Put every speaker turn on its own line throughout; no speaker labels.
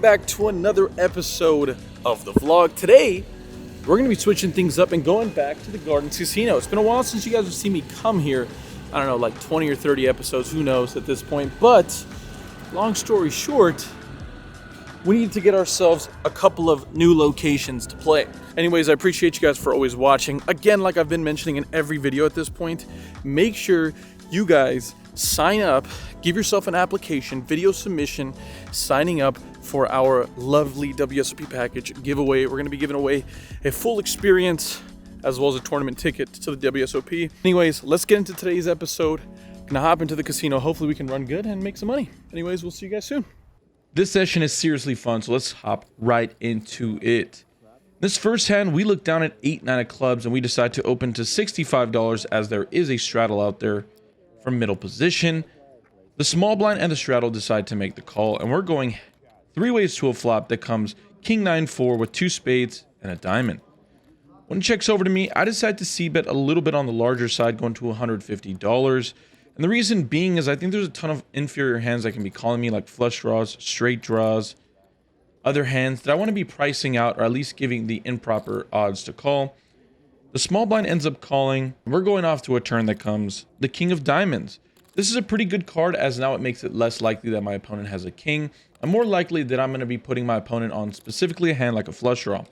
back to another episode of the vlog. Today, we're going to be switching things up and going back to the Gardens Casino. It's been a while since you guys have seen me come here. I don't know, like 20 or 30 episodes, who knows at this point. But, long story short, we need to get ourselves a couple of new locations to play. Anyways, I appreciate you guys for always watching. Again, like I've been mentioning in every video at this point, make sure you guys sign up, give yourself an application, video submission, signing up for our lovely WSOP package giveaway. We're going to be giving away a full experience as well as a tournament ticket to the WSOP. Anyways, let's get into today's episode. Gonna hop into the casino. Hopefully we can run good and make some money. Anyways, we'll see you guys soon. This session is seriously fun, so let's hop right into it. This first hand, we look down at 8-9 of clubs and we decide to open to $65 as there is a straddle out there from middle position. The small blind and the straddle decide to make the call, and we're going three ways to a flop that comes king 9-4 with 2 spades and a diamond. When it checks over to me, I decide to c-bet a little bit on the larger side, going to $150. And the reason being is I think there's a ton of inferior hands that can be calling me, like flush draws, straight draws, other hands that I want to be pricing out, or at least giving the improper odds to call. The small blind ends up calling. We're going off to a turn that comes the king of diamonds. This is a pretty good card, as now it makes it less likely that my opponent has a king, and more likely that I'm going to be putting my opponent on specifically a hand like a flush draw.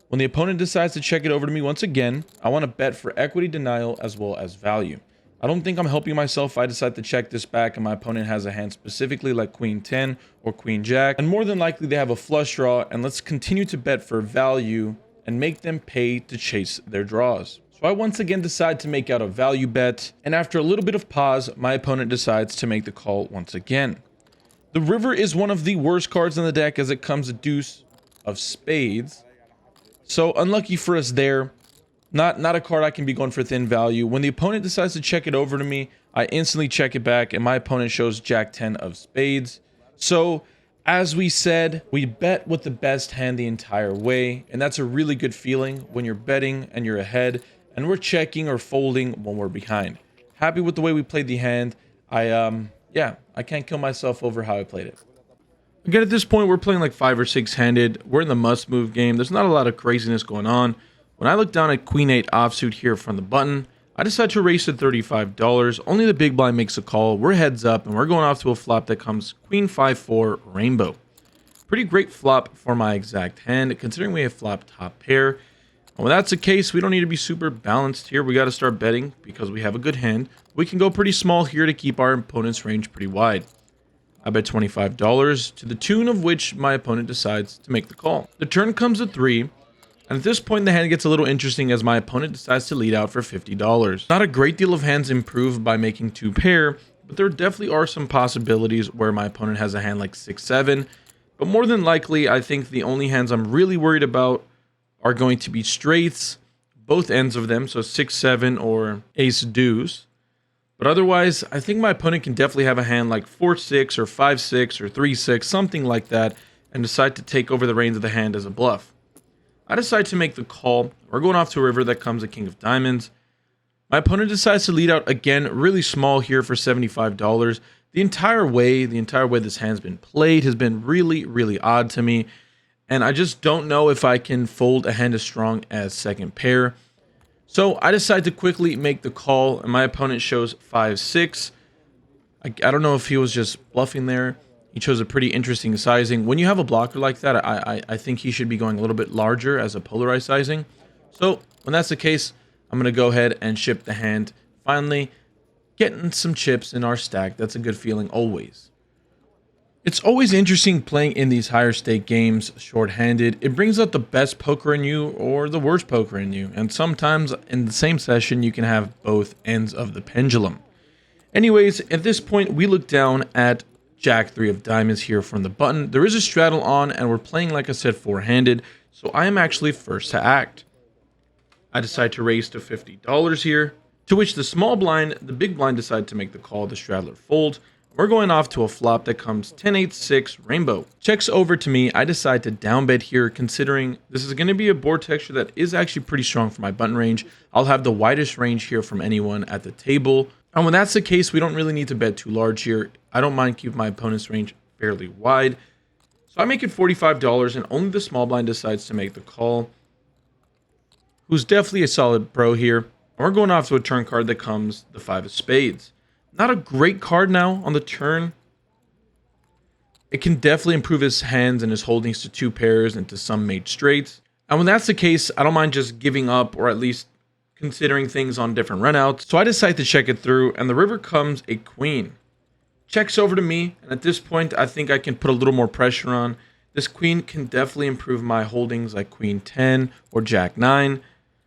When the opponent decides to check it over to me once again, I want to bet for equity denial as well as value. I don't think I'm helping myself if I decide to check this back and my opponent has a hand specifically like queen 10 or queen jack, and more than likely they have a flush draw, and let's continue to bet for value and make them pay to chase their draws. So I once again decide to make out a value bet, and after a little bit of pause, my opponent decides to make the call once again. The river is one of the worst cards in the deck as it comes a deuce of spades. So unlucky for us there. Not a card I can be going for thin value. When the opponent decides to check it over to me, I instantly check it back, and my opponent shows jack 10 of spades. So as we said, we bet with the best hand the entire way, and that's a really good feeling when you're betting and you're ahead, and we're checking or folding when we're behind. Happy with the way we played the hand. I can't kill myself over how I played it. Again, at this point, we're playing like 5 or 6 handed. We're in the must move game. There's not a lot of craziness going on. When I look down at queen 8 offsuit here from the button, I decide to raise to $35. Only the big blind makes a call. We're heads up, and we're going off to a flop that comes queen 5-4 rainbow. Pretty great flop for my exact hand, considering we have flop top pair. And when that's the case, we don't need to be super balanced here. We got to start betting because we have a good hand. We can go pretty small here to keep our opponent's range pretty wide. I bet $25, to the tune of which my opponent decides to make the call. The turn comes at 3. And at this point, the hand gets a little interesting as my opponent decides to lead out for $50. Not a great deal of hands improve by making 2 pair, but there definitely are some possibilities where my opponent has a hand like 6-7. But more than likely, I think the only hands I'm really worried about are going to be straights, both ends of them, so 6-7 or ace deuce. But otherwise, I think my opponent can definitely have a hand like 4-6 or 5-6 or 3-6, something like that, and decide to take over the reins of the hand as a bluff. I decide to make the call. We're going off to a river that comes a king of diamonds. My opponent decides to lead out again, really small here for $75. The entire way this hand's been played has been really, really odd to me. And I just don't know if I can fold a hand as strong as second pair. So I decide to quickly make the call, and my opponent shows 5-6. I don't know if he was just bluffing there. He chose a pretty interesting sizing. When you have a blocker like that, I think he should be going a little bit larger as a polarized sizing. So when that's the case, I'm going to go ahead and ship the hand. Finally, getting some chips in our stack. That's a good feeling always. It's always interesting playing in these higher stake games short-handed. It brings out the best poker in you or the worst poker in you. And sometimes in the same session, you can have both ends of the pendulum. Anyways, at this point, we look down at jack 3 of diamonds here from the button. There is a straddle on, and we're playing, like I said, 4-handed, so I am actually first to act. I decide to raise to $50 here, to which the small blind, the big blind decide to make the call, the straddler fold. We're going off to a flop that comes 10-8-6 rainbow. Checks over to me. I decide to down bet here, considering this is going to be a board texture that is actually pretty strong for my button range. I'll have the widest range here from anyone at the table. And when that's the case, we don't really need to bet too large here. I don't mind keeping my opponent's range fairly wide. So I make it $45 and only the small blind decides to make the call. Who's definitely a solid pro here. And we're going off to a turn card that comes the 5 of spades. Not a great card now on the turn. It can definitely improve his hands and his holdings to 2 pairs and to some mate straights. And when that's the case, I don't mind just giving up or at least considering things on different runouts. So I decide to check it through, and the river comes a queen. Checks over to me, and at this point, I think I can put a little more pressure on. This queen can definitely improve my holdings like queen 10 or jack 9.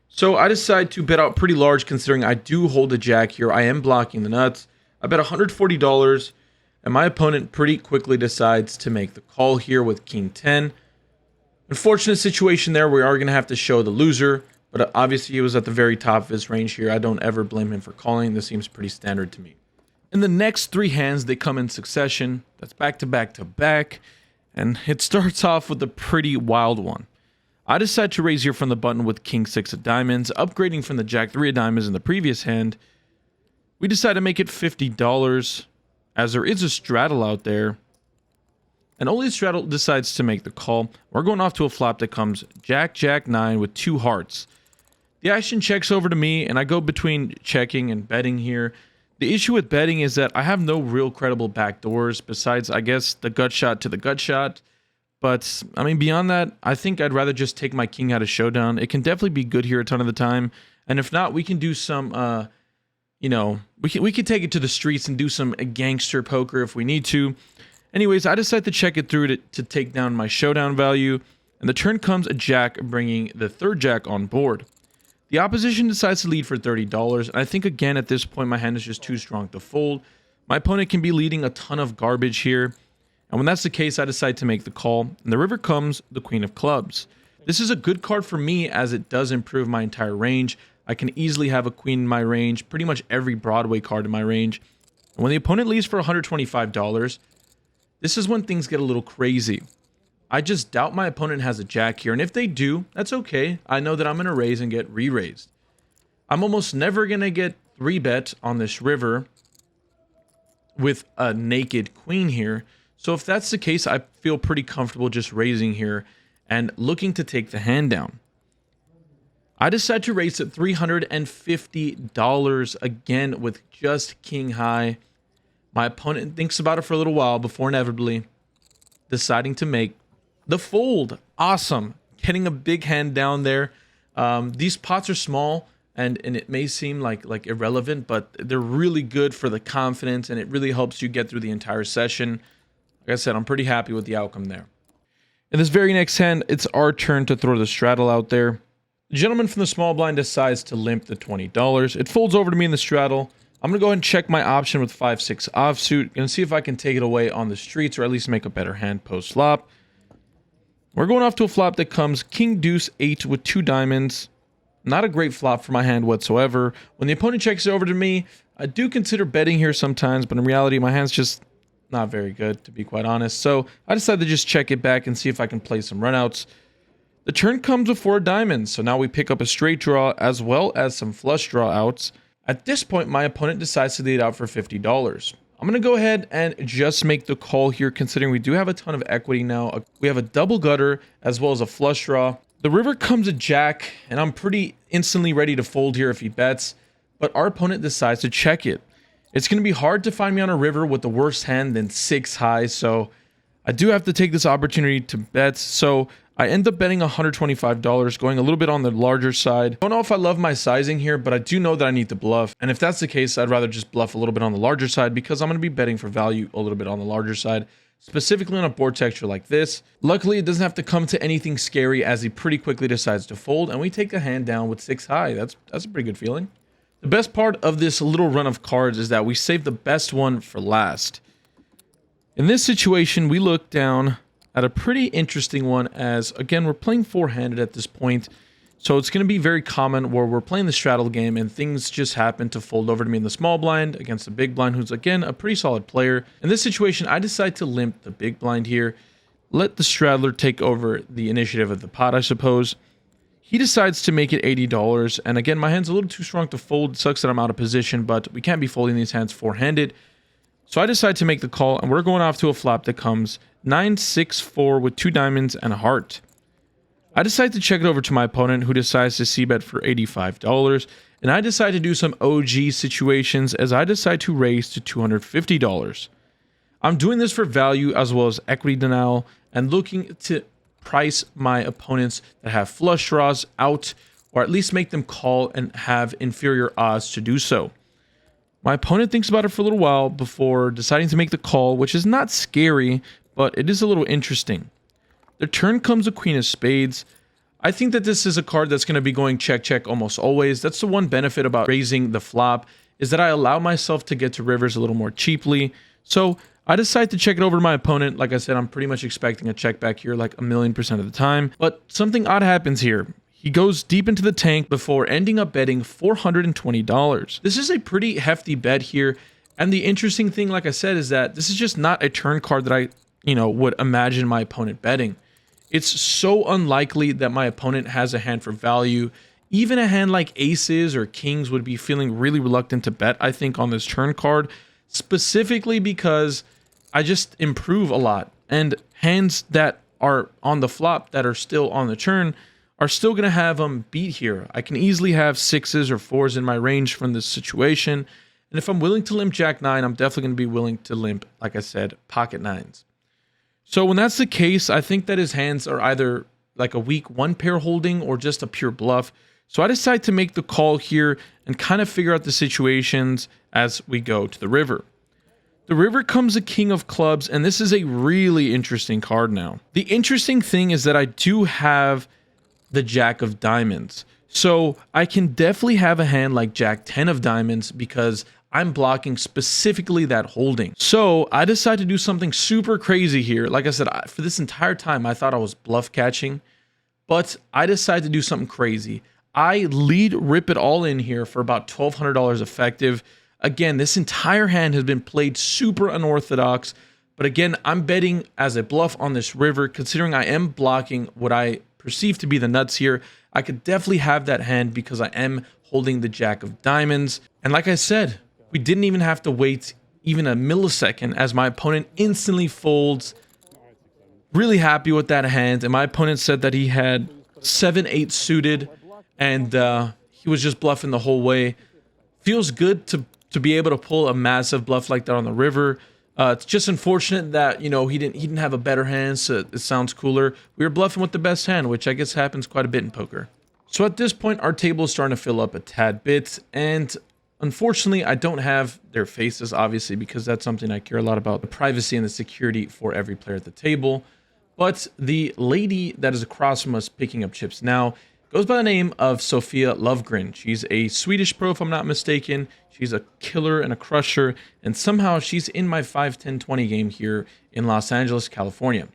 So I decide to bet out pretty large considering I do hold a jack here. I am blocking the nuts. I bet $140, and my opponent pretty quickly decides to make the call here with king 10. Unfortunate situation there. We are going to have to show the loser, but obviously he was at the very top of his range here. I don't ever blame him for calling. This seems pretty standard to me. In the next 3 hands, they come in succession. That's back to back to back, and it starts off with a pretty wild one. I decide to raise here from the button with king 6 of diamonds, upgrading from the jack 3 of diamonds in the previous hand. We decide to make it $50, as there is a straddle out there. And only Straddle decides to make the call. We're going off to a flop that comes jack, jack 9 with 2 hearts. The action checks over to me, and I go between checking and betting here. The issue with betting is that I have no real credible backdoors besides, I guess, the gut shot to the gut shot. But, I mean, beyond that, I think I'd rather just take my king out of showdown. It can definitely be good here a ton of the time. And if not, we can do some, we can take it to the streets and do some gangster poker if we need to. Anyways, I decide to check it through to take down my showdown value, and the turn comes a jack, bringing the 3rd jack on board. The opposition decides to lead for $30, and I think again at this point my hand is just too strong to fold. My opponent can be leading a ton of garbage here, and when that's the case, I decide to make the call, and the river comes the queen of clubs. This is a good card for me as it does improve my entire range. I can easily have a queen in my range, pretty much every Broadway card in my range. And when the opponent leads for $125, this is when things get a little crazy. I just doubt my opponent has a jack here, and if they do, that's okay. I know that I'm going to raise and get re-raised. I'm almost never going to get 3-bet on this river with a naked queen here. So if that's the case, I feel pretty comfortable just raising here and looking to take the hand down. I decide to raise at $350 again with just king high. My opponent thinks about it for a little while before inevitably deciding to make the fold. Awesome. Getting a big hand down there. These pots are small and it may seem like irrelevant, but they're really good for the confidence and it really helps you get through the entire session. Like I said, I'm pretty happy with the outcome there. In this very next hand, it's our turn to throw the straddle out there. The gentleman from the small blind decides to limp the $20. It folds over to me in the straddle. I'm going to go ahead and check my option with 5-6 offsuit and see if I can take it away on the streets or at least make a better hand post-flop. We're going off to a flop that comes king deuce 8 with 2 diamonds. Not a great flop for my hand whatsoever. When the opponent checks it over to me, I do consider betting here sometimes, but in reality, my hand's just not very good, to be quite honest. So I decided to just check it back and see if I can play some runouts. The turn comes with 4 diamonds, so now we pick up a straight draw as well as some flush draw outs. At this point, my opponent decides to lead out for $50. I'm going to go ahead and just make the call here, considering we do have a ton of equity now. We have a double gutter as well as a flush draw. The river comes a jack, and I'm pretty instantly ready to fold here if he bets, but our opponent decides to check it. It's going to be hard to find me on a river with the worse hand than 6 high, so I do have to take this opportunity to bet. So I end up betting $125, going a little bit on the larger side. I don't know if I love my sizing here, but I do know that I need to bluff. And if that's the case, I'd rather just bluff a little bit on the larger side because I'm going to be betting for value a little bit on the larger side, specifically on a board texture like this. Luckily, it doesn't have to come to anything scary as he pretty quickly decides to fold, and we take a hand down with 6 high. That's a pretty good feeling. The best part of this little run of cards is that we save the best one for last. In this situation, we look down at a pretty interesting one as, again, we're playing four-handed at this point. So it's going to be very common where we're playing the straddle game and things just happen to fold over to me in the small blind against the big blind, who's, again, a pretty solid player. In this situation, I decide to limp the big blind here, let the straddler take over the initiative of the pot, I suppose. He decides to make it $80, and again, my hand's a little too strong to fold. It sucks that I'm out of position, but we can't be folding these hands four-handed.
So I decide to make the call, and we're going off to a flop that comes 9-6-4 with 2 diamonds and a heart. I decide to check it over to my opponent, who decides to c-bet for $85, and I decide to do some OG situations as I decide to raise to $250. I'm doing this for value as well as equity denial, and looking to price my opponents that have flush draws out, or at least make them call and have inferior odds to do so. My opponent thinks about it for a little while before deciding to make the call, which is not scary, but it is a little interesting. The turn comes a queen of spades. I think that this is a card that's going to be going check almost always. That's the one benefit about raising the flop, is that I allow myself to get to rivers a little more cheaply. So I decide to check it over to my opponent. Like I said, I'm pretty much expecting a check back here like 1,000,000% of the time. But something odd happens here. He goes deep into the tank before ending up betting $420. This is a pretty hefty bet here. And the interesting thing, like I said, is that this is just not a turn card that I, would imagine my opponent betting. It's so unlikely that my opponent has a hand for value. Even a hand like aces or kings would be feeling really reluctant to bet, I think, on this turn card, specifically because I just improve a lot. And hands that are on the flop that are still on the turn are still going to have them beat here. I can easily have 6s or 4s in my range from this situation. And if I'm willing to limp jack 9, I'm definitely going to be willing to limp, like I said, pocket 9s. So when that's the case, I think that his hands are either like a weak one pair holding or just a pure bluff. So I decide to make the call here and kind of figure out the situations as we go to the river. The river comes a king of clubs, and this is a really interesting card now. The interesting thing is that I do have the jack of diamonds. So I can definitely have a hand like jack 10 of diamonds because I'm blocking specifically that holding. So I decide to do something super crazy here. Like I said, for this entire time, I thought I was bluff catching, but I decide to do something crazy. I lead rip it all in here for about $1,200 effective. Again, this entire hand has been played super unorthodox, but again, I'm betting as a bluff on this river, considering I am blocking what I perceive to be the nuts here. I could definitely have that hand because I am holding the jack of diamonds. And like I said, we didn't even have to wait even a millisecond as my opponent instantly folds. Really happy with that hand. And my opponent said that he had 7-8 suited and he was just bluffing the whole way. Feels good to be able to pull a massive bluff like that on the river. It's just unfortunate that, he didn't have a better hand, so it sounds cooler. We were bluffing with the best hand, which I guess happens quite a bit in poker. So at this point, our table is starting to fill up a tad bit, and unfortunately, I don't have their faces, obviously, because that's something I care a lot about, the privacy and the security for every player at the table. But the lady that is across from us picking up chips now goes by the name of Sophia Lovegren. She's a Swedish pro, if I'm not mistaken. She's a killer and a crusher, and somehow she's in my 5-10-20 game here in Los Angeles, California.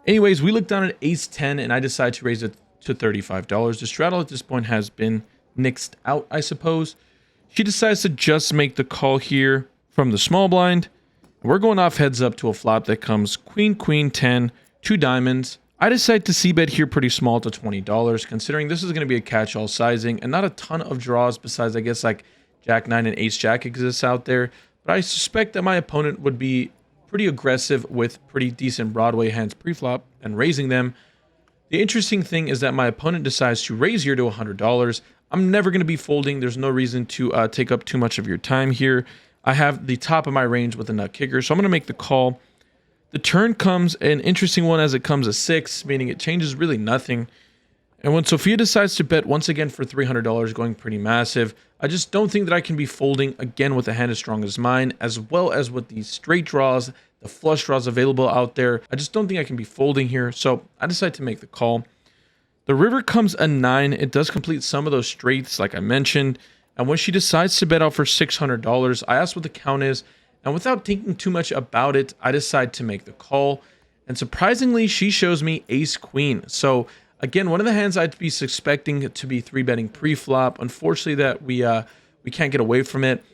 Anyways, we look down at ace 10, and I decide to raise it to $35. The straddle at this point has been nixed out, I suppose. She decides to just make the call here from the small blind. We're going off heads up to a flop that comes queen, queen, 10, 2 diamonds. I decide to c-bet here pretty small to $20, considering this is going to be a catch-all sizing and not a ton of draws besides, I guess, like jack 9 and ace jack exists out there. But I suspect that my opponent would be pretty aggressive with pretty decent Broadway hands pre-flop and raising them. The interesting thing is that my opponent decides to raise here to $100. I'm never going to be folding. There's no reason to take up too much of your time here. I have the top of my range with a nut kicker, so I'm going to make the call. The turn comes an interesting one as it comes a 6, meaning it changes really nothing. And when Sophia decides to bet once again for $300, going pretty massive, I just don't think that I can be folding again with a hand as strong as mine, as well as with the straight draws, the flush draws available out there. I just don't think I can be folding here, so I decide to make the call. The river comes a 9. It does complete some of those straights, like I mentioned. And when she decides to bet out for $600, I ask what the count is. And without thinking too much about it, I decide to make the call. And surprisingly, she shows me ace queen. So again, one of the hands I'd be suspecting to be 3-betting pre-flop. Unfortunately, that we can't get away from it.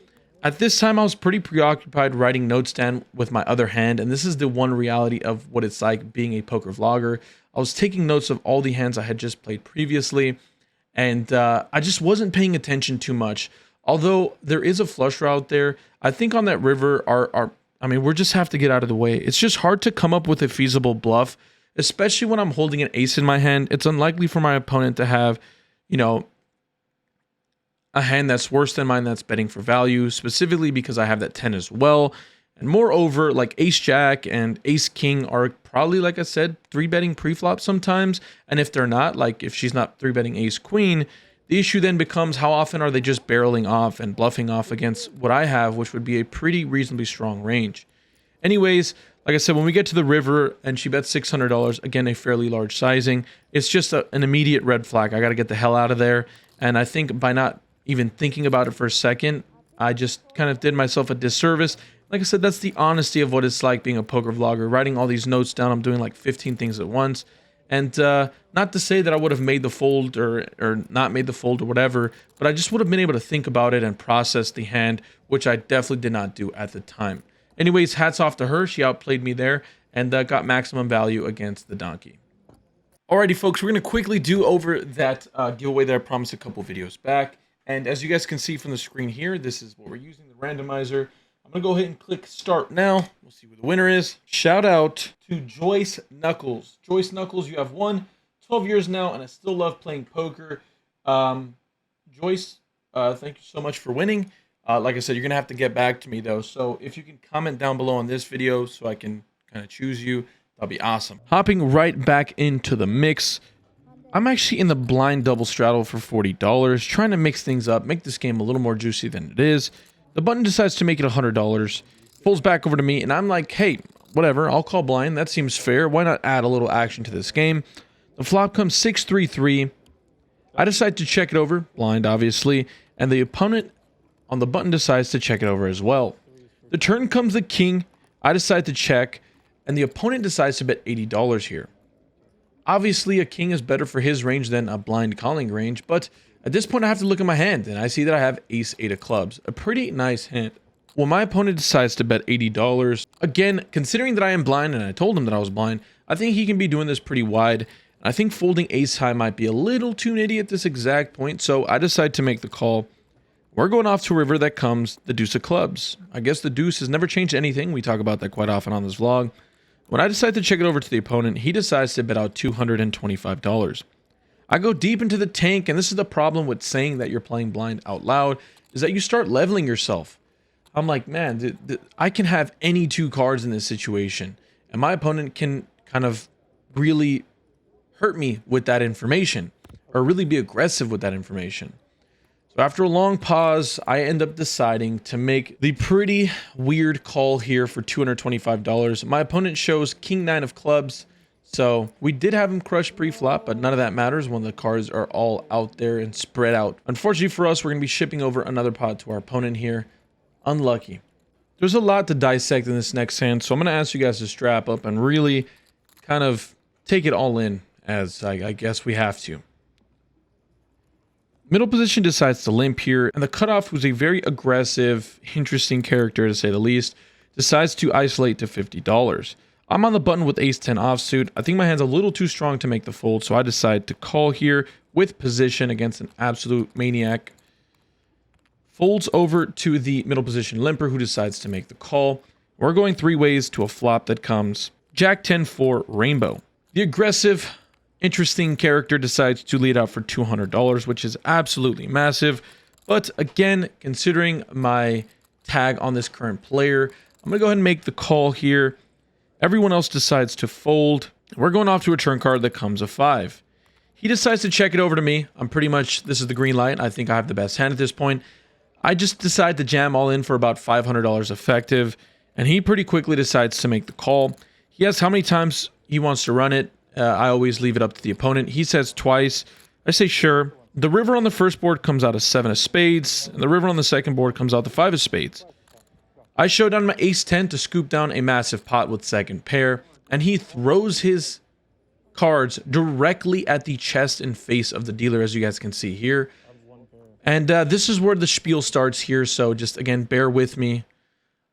At this time, I was pretty preoccupied writing notes down with my other hand. And this is the one reality of what it's like being a poker vlogger. I was taking notes of all the hands I had just played previously. And I just wasn't paying attention too much. Although there is a flush draw out there, I think on that river, our I mean, we'll just have to get out of the way. It's just hard to come up with a feasible bluff, especially when I'm holding an ace in my hand. It's unlikely for my opponent to have, you know, a hand that's worse than mine that's betting for value, specifically because I have that 10 as well. And moreover, like ace jack and ace king are probably, like I said, 3-betting pre-flop sometimes. And if they're not, like if she's not 3-betting ace queen, the issue then becomes how often are they just barreling off and bluffing off against what I have, which would be a pretty reasonably strong range. Anyways, like I said, when we get to the river and she bets $600, again, a fairly large sizing, it's just an immediate red flag. I got to get the hell out of there. And I think by not even thinking about it for a second, I just kind of did myself a disservice. Like I said, that's the honesty of what it's like being a poker vlogger, writing all these notes down. I'm doing like 15 things at once. And not to say that I would have made the fold or not made the fold or whatever, but I just would have been able to think about it and process the hand, which I definitely did not do at the time. Anyways, hats off to her. She outplayed me there and got maximum value against the donkey. Alrighty, folks, we're going to quickly do over that giveaway that I promised a couple videos back. And as you guys can see from the screen here, this is what we're using, the randomizer. I'm going to go ahead and click start now. We'll see who the winner is. Shout out to Joyce Knuckles. Joyce Knuckles, you have won 12 years now, and I still love playing poker. Joyce, thank you so much for winning. Like I said, you're going to have to get back to me, though. So if you can comment down below on this video so I can kind of choose you, that'll be awesome. Hopping right back into the mix. I'm actually in the blind double straddle for $40, trying to mix things up, make this game a little more juicy than it is. The button decides to make it $100, pulls back over to me, and I'm like, hey, whatever, I'll call blind. That seems fair. Why not add a little action to this game? The flop comes 6-3-3. I decide to check it over, blind obviously, and the opponent on the button decides to check it over as well. The turn comes the king. I decide to check, and the opponent decides to bet $80 here. Obviously, a king is better for his range than a blind calling range, but at this point, I have to look at my hand, and I see that I have ace-8 of clubs. A pretty nice hand. Well, my opponent decides to bet $80. Again, considering that I am blind, and I told him that I was blind, I think he can be doing this pretty wide. I think folding ace-high might be a little too nitty at this exact point, so I decide to make the call. We're going off to a river that comes the deuce of clubs. I guess the deuce has never changed anything. We talk about that quite often on this vlog. When I decide to check it over to the opponent, he decides to bet out $225. I go deep into the tank, and this is the problem with saying that you're playing blind out loud, is that you start leveling yourself. I'm like, man, I can have any two cards in this situation, and my opponent can kind of really hurt me with that information, or really be aggressive with that information. So after a long pause, I end up deciding to make the pretty weird call here for $225. My opponent shows king-9 of clubs. So we did have him crush pre-flop, but none of that matters when the cards are all out there and spread out. Unfortunately for us, we're going to be shipping over another pot to our opponent here. Unlucky. There's a lot to dissect in this next hand, so I'm going to ask you guys to strap up and really kind of take it all in, as I guess we have to. Middle position decides to limp here, and the cutoff, who's a very aggressive, interesting character to say the least, decides to isolate to $50. I'm on the button with ace-10 offsuit. I think my hand's a little too strong to make the fold, so I decide to call here with position against an absolute maniac. Folds over to the middle position limper, who decides to make the call. We're going three ways to a flop that comes jack-10 for rainbow. The aggressive, interesting character decides to lead out for $200, which is absolutely massive. But again, considering my tag on this current player, I'm going to go ahead and make the call here. Everyone else decides to fold. We're going off to a turn card that comes a 5. He decides to check it over to me. I'm pretty much, this is the green light. I think I have the best hand at this point. I just decide to jam all in for about $500 effective, and he pretty quickly decides to make the call. He asks how many times he wants to run it. I always leave it up to the opponent. He says twice. I say sure. The river on the first board comes out a 7 of spades, and the river on the second board comes out the 5 of spades. I show down my ace-10 to scoop down a massive pot with second pair, and he throws his cards directly at the chest and face of the dealer, as you guys can see here. And this is where the spiel starts here, so just, again, bear with me.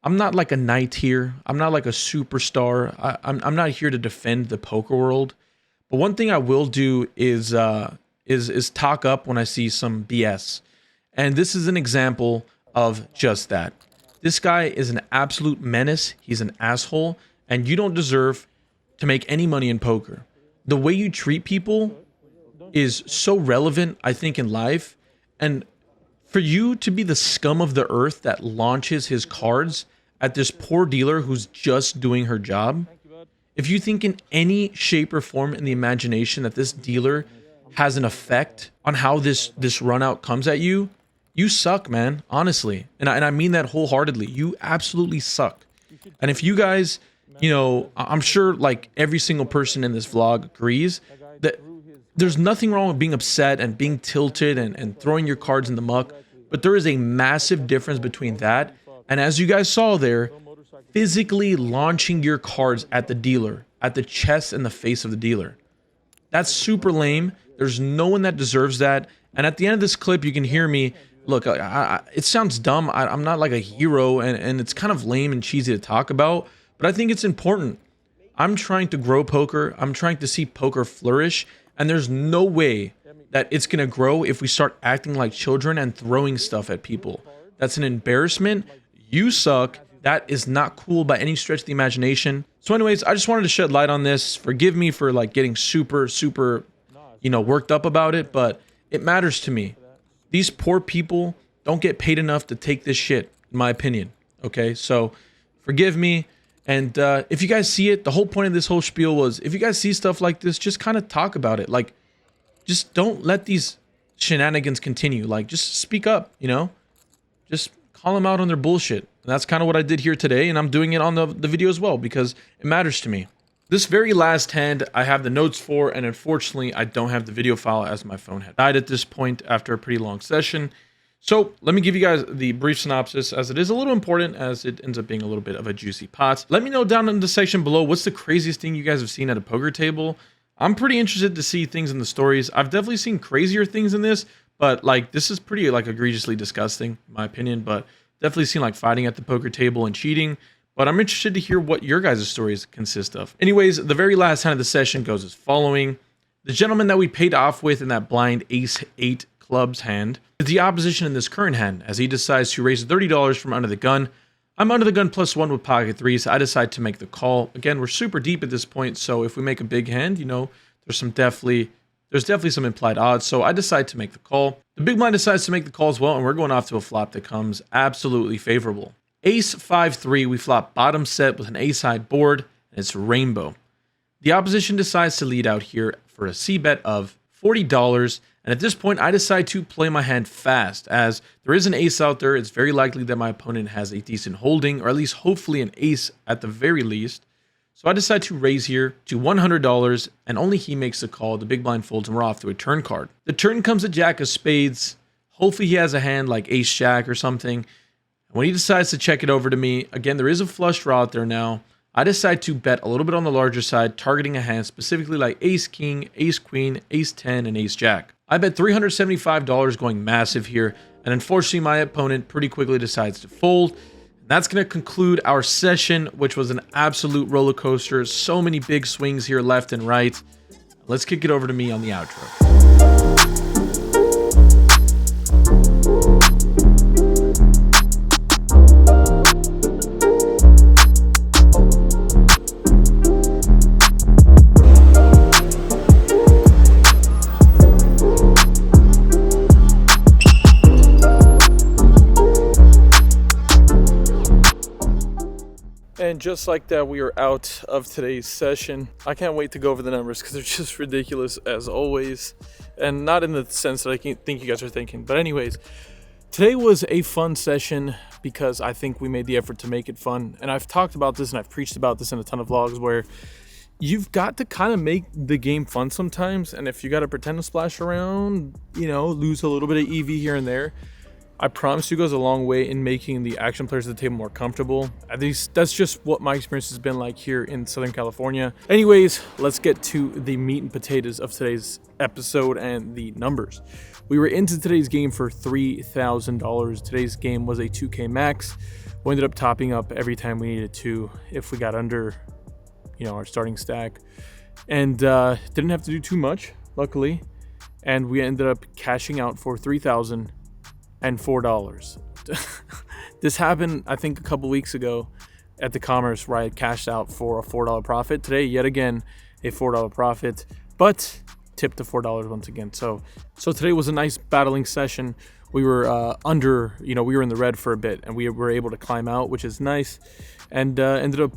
I'm not like a knight here. I'm not like a superstar. I'm not here to defend the poker world. But one thing I will do is talk up when I see some BS. And this is an example of just that. This guy is an absolute menace. He's an asshole, and you don't deserve to make any money in poker. The way you treat people is so relevant, I think, in life. And for you to be the scum of the earth that launches his cards at this poor dealer who's just doing her job, if you think in any shape or form in the imagination that this dealer has an effect on how this run out comes at you, you suck, man, honestly. And I mean that wholeheartedly. You absolutely suck. And if you guys, you know, I'm sure like every single person in this vlog agrees that there's nothing wrong with being upset and being tilted and throwing your cards in the muck, but there is a massive difference between that and, as you guys saw there, physically launching your cards at the dealer, at the chest and the face of the dealer. That's super lame. There's no one that deserves that. And at the end of this clip, you can hear me. Look, it sounds dumb. I'm not like a hero, and it's kind of lame and cheesy to talk about, but I think it's important. I'm trying to grow poker. I'm trying to see poker flourish, and there's no way that it's going to grow if we start acting like children and throwing stuff at people. That's an embarrassment. You suck. That is not cool by any stretch of the imagination. So anyways, I just wanted to shed light on this. Forgive me for like getting super, you know, worked up about it, but it matters to me. These poor people don't get paid enough to take this shit, in my opinion. Okay, so forgive me. And if you guys see it, the whole point of this whole spiel was, if you guys see stuff like this, just kind of talk about it. Like, just don't let these shenanigans continue. Like, just speak up, you know? Just call them out on their bullshit. And that's kind of what I did here today, and I'm doing it on the video as well because it matters to me. This very last hand I have the notes for, and unfortunately I don't have the video file as my phone had died at this point after a pretty long session. So let me give you guys the brief synopsis, as it is a little important, as it ends up being a little bit of a juicy pot. Let me know down in the section below what's the craziest thing you guys have seen at a poker table. I'm pretty interested to see things in the stories. I've definitely seen crazier things in this, but like this is pretty like egregiously disgusting in my opinion, but definitely seen like fighting at the poker table and cheating. But I'm interested to hear what your guys' stories consist of. Anyways, the very last hand of the session goes as following. The gentleman that we paid off with in that blind ace-8 clubs hand is the opposition in this current hand, as he decides to raise $30 from under the gun. I'm under the gun +1 with pocket 3, so I decide to make the call. Again, we're super deep at this point, so if we make a big hand, you know, there's definitely some implied odds, so I decide to make the call. The big blind decides to make the call as well, and we're going off to a flop that comes absolutely favorable. Ace 5-3, we flop bottom set with an ace-high board, and it's rainbow. The opposition decides to lead out here for a c-bet of $40, and at this point I decide to play my hand fast, as there is an ace out there. It's very likely that my opponent has a decent holding, or at least hopefully an ace at the very least. So I decide to raise here to $100, and only he makes the call. The big blind folds, and we're off to a turn card. The turn comes a jack of spades. Hopefully he has a hand like ace-jack or something. When he decides to check it over to me, again, there is a flush draw out there now. I decide to bet a little bit on the larger side, targeting a hand specifically like ace-king, ace-queen, ace-10, and ace-jack. I bet $375 going massive here, and unfortunately my opponent pretty quickly decides to fold. And that's going to conclude our session, which was an absolute roller coaster. So many big swings here left and right. Let's kick it over to me on the outro. And just like that, we are out of today's session. I can't wait to go over the numbers because they're just ridiculous as always. And not in the sense that I think you guys are thinking. But anyways, today was a fun session because I think we made the effort to make it fun. And I've talked about this and I've preached about this in a ton of vlogs where you've got to kind of make the game fun sometimes. And if you got to pretend to splash around, you know, lose a little bit of EV here and there, I promise you goes a long way in making the action players at the table more comfortable. At least that's just what my experience has been like here in Southern California. Anyways, let's get to the meat and potatoes of today's episode and the numbers. We were into today's game for $3,000. Today's game was a 2K max. We ended up topping up every time we needed to if we got under, you know, our starting stack. And didn't have to do too much, luckily. And we ended up cashing out for $3,004.
This happened, I think, a couple weeks ago at the Commerce where I cashed out for a $4 profit. Today, yet again, a $4 profit, but tipped the $4 once again. So today was a nice battling session. We were under, we were in the red for a bit, and we were able to climb out, which is nice, and ended up,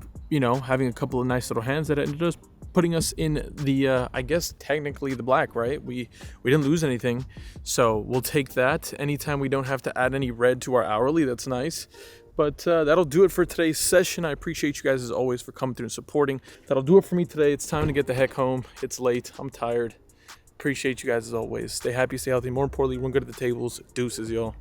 having a couple of nice little hands that ended up putting us in the, I guess technically the black, right? We didn't lose anything, so we'll take that. Anytime we don't have to add any red to our hourly, that's nice. But that'll do it for today's session. I appreciate you guys as always for coming through and supporting. That'll do it for me today. It's time to get the heck home. It's late. I'm tired. Appreciate you guys as always. Stay happy, stay healthy. More importantly, run good at the tables. Deuces, y'all.